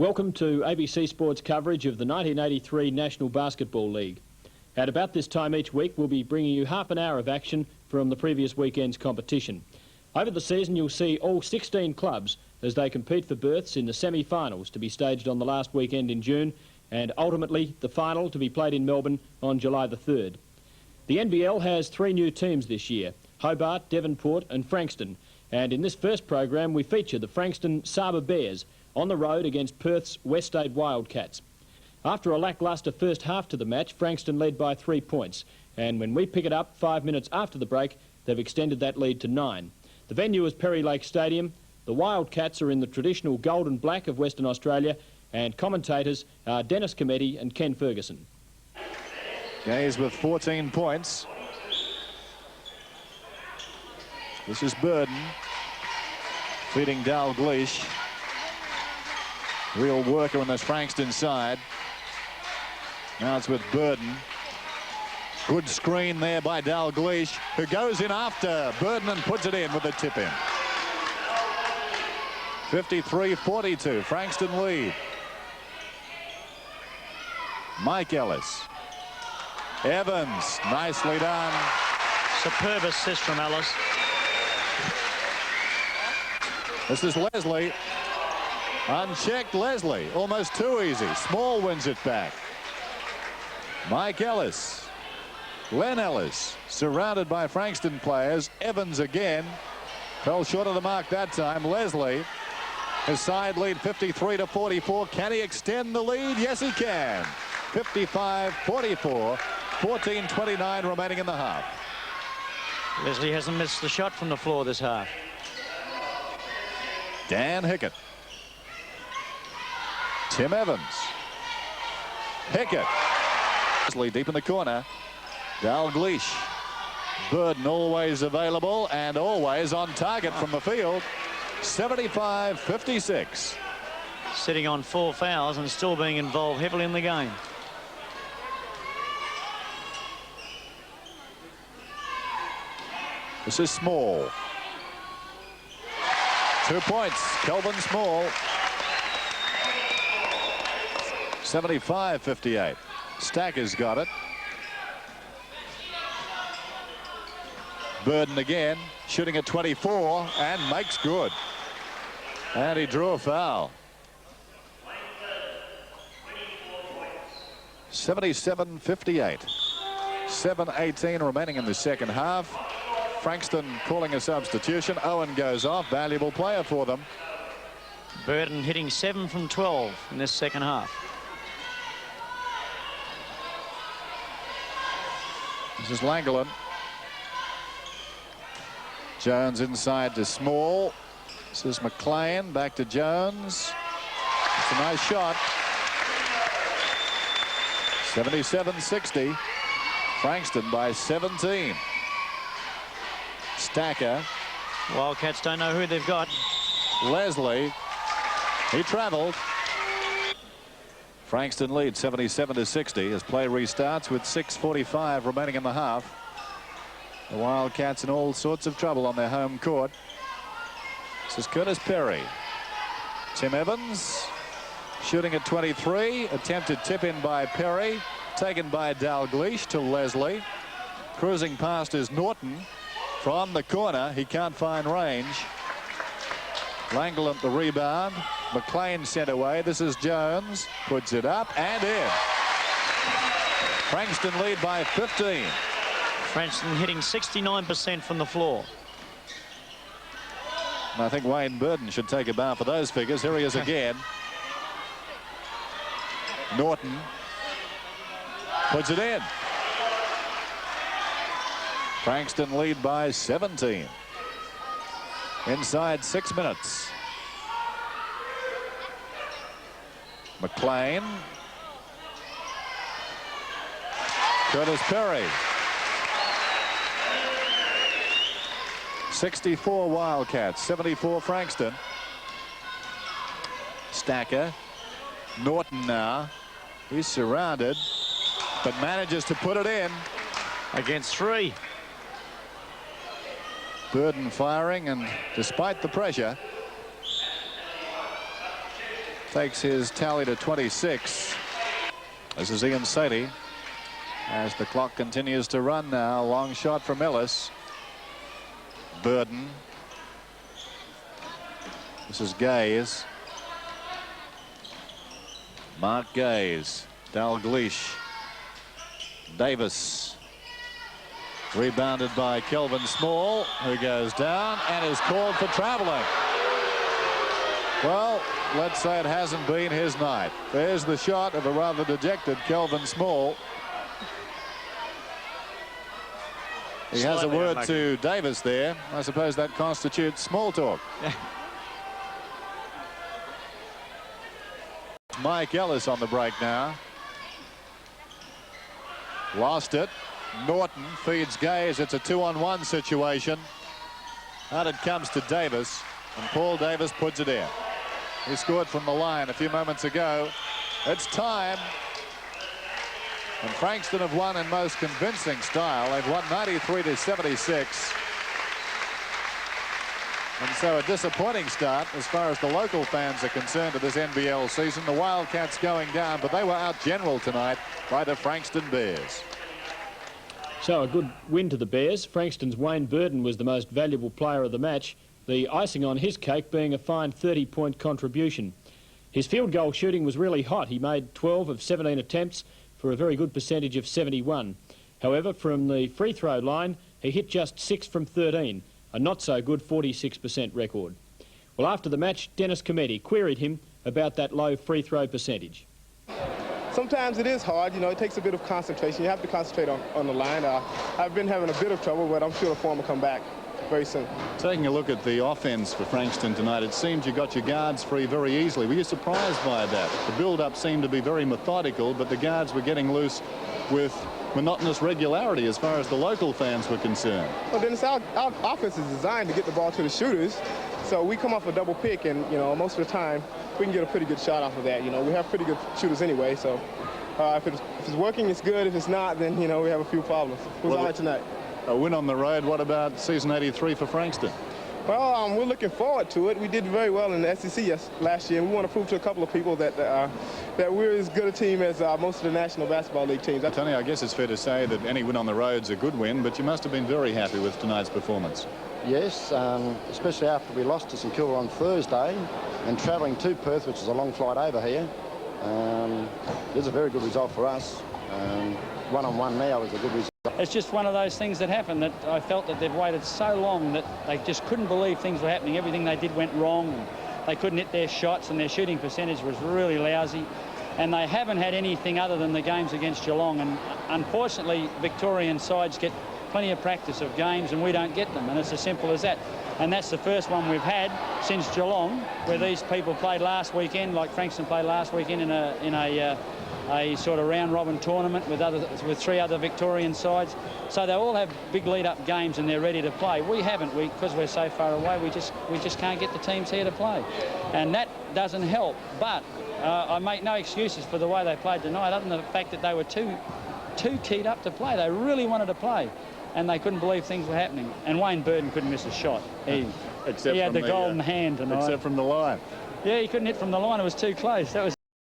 Welcome to ABC Sports coverage of the 1983 National Basketball League. At about this time each week, we'll be bringing you half an hour of action from the previous weekend's competition. Over the season, you'll see all 16 clubs as they compete for berths in the semi-finals to be staged on the last weekend in June, and ultimately the final to be played in Melbourne on July the 3rd. The NBL has 3 new teams this year: Hobart, Devonport and Frankston. And in this first program, we feature the Frankston Bears on the road against Perth's Wildcats. After a lacklustre first half to the match, Frankston led by 3 points. And when we pick it up 5 minutes after the break, they've extended that lead to 9. The venue is Perry Lake Stadium. The Wildcats are in the traditional gold and black of Western Australia, and commentators are Dennis Cometti and Ken Ferguson. Gaze with 14 points. This is Burden feeding Dalgleish. Real worker on this Frankston side. Now it's with Burden. Good screen there by Dalgleish, who goes in after Burden and puts it in with a tip in. 53-42, Frankston lead. Mike Ellis. Evans, nicely done. Superb assist from Ellis. This is Leslie. Unchecked Leslie, almost too easy. Small wins it back. Mike Ellis. Len Ellis, surrounded by Frankston players. Evans again. Fell short of the mark that time. Leslie. His side lead 53-44. Can he extend the lead? Yes, he can. 55-44. 14:29 remaining in the half. Leslie hasn't missed the shot from the floor this half. Dan Hickett. Tim Evans. Hickett. Leslie deep in the corner. Dalgleish. Burden always available and always on target from the field. 75-56. Sitting on 4 fouls and still being involved heavily in the game. This is Small. 2 points, Kelvin Small. 75-58. Stacker's got it. Burden again, shooting at 24 and makes good. And he drew a foul. 77-58. 7:18 remaining in the second half. Frankston calling a substitution. Owen goes off. Valuable player for them. Burden hitting 7 from 12 in this second half. This is Langland. Jones inside to Small. This is McLean. Back to Jones. It's a nice shot. 77-60. Frankston by 17. Stacker. Wildcats don't know who they've got. Leslie. He traveled. Frankston leads 77-60 as play restarts with 6:45 remaining in the half. The Wildcats in all sorts of trouble on their home court. This is Curtis Perry. Tim Evans shooting at 23. Attempted tip in by Perry. Taken by Dalgleish to Leslie. Cruising past is Norton. From the corner, he can't find range. Langland the rebound. McLean sent away. This is Jones. Puts it up and in. Frankston lead by 15. Frankston hitting 69% from the floor. And I think Wayne Burden should take a bow for those figures. Here he is again. Norton puts it in. Frankston lead by 17. Inside 6 minutes. McLean. Curtis Perry. 64 Wildcats, 74 Frankston. Stacker. Norton now. He's surrounded, but manages to put it in. Against 3. Burden firing, and despite the pressure, takes his tally to 26. This is Ian Sadie as the clock continues to run now. Long shot from Ellis. Burden. This is Gaze. Mark Gaze. Dalglish. Davis. Rebounded by Kelvin Small, who goes down and is called for travelling. Well, let's say it hasn't been his night. There's the shot of a rather dejected Kelvin Small. He has a word to Davis there. I suppose that constitutes small talk. Mike Ellis on the break now. Lost it. Norton feeds Gaze. It's a 2-on-1 situation. Out it comes to Davis, and Paul Davis puts it in. He scored from the line a few moments ago. It's time. And Frankston have won in most convincing style. They've won 93-76. And so a disappointing start as far as the local fans are concerned to this NBL season. The Wildcats going down, but they were out-generaled tonight by the Frankston Bears. So a good win to the Bears. Frankston's Wayne Burden was the most valuable player of the match, the icing on his cake being a fine 30-point contribution. His field goal shooting was really hot. He made 12 of 17 attempts for a very good percentage of 71. However, from the free throw line, he hit just 6 from 13, a not-so-good 46% record. Well, after the match, Dennis Cometti queried him about that low free throw percentage. Sometimes it is hard, you know, it takes a bit of concentration. You have to concentrate on the line. I've been having a bit of trouble, but I'm sure the form will come back very soon. Taking a look at the offense for Frankston tonight, it seemed you got your guards free very easily. Were you surprised by that? The build-up seemed to be very methodical, but the guards were getting loose with monotonous regularity as far as the local fans were concerned. Well, Dennis, our offense is designed to get the ball to the shooters. So we come off a double pick, and, you know, most of the time, we can get a pretty good shot off of that. You know, we have pretty good shooters anyway, so if it's working, it's good. If it's not, then, you know, we have a few problems. Who's on it tonight? A win on the road. What about season 83 for Frankston? Well, we're looking forward to it. We did very well in the SEC last year, and we want to prove to a couple of people that that we're as good a team as most of the National Basketball League teams. Tony, I guess it's fair to say that any win on the road's a good win, but you must have been very happy with tonight's performance. Yes, especially after we lost to St Kilda on Thursday and travelling to Perth, which is a long flight over here. It was a very good result for us. One-on-one now was a good result. It's just one of those things that happened that I felt that they've waited so long that they just couldn't believe things were happening. Everything they did went wrong, and they couldn't hit their shots, and their shooting percentage was really lousy. And they haven't had anything other than the games against Geelong. And unfortunately, Victorian sides get plenty of practice of games, and we don't get them. And it's as simple as that. And that's the first one we've had since Geelong, where these people played last weekend, like Frankston played last weekend in a sort of round-robin tournament with 3 other Victorian sides. So they all have big lead-up games and they're ready to play. We haven't, because we're so far away. We just can't get the teams here to play, and that doesn't help. But I make no excuses for the way they played tonight, other than the fact that they were too keyed up to play. They really wanted to play, and they couldn't believe things were happening. And Wayne Burden couldn't miss a shot. He had the golden hand tonight. Except from the line. Yeah, he couldn't hit from the line. It was too close. That was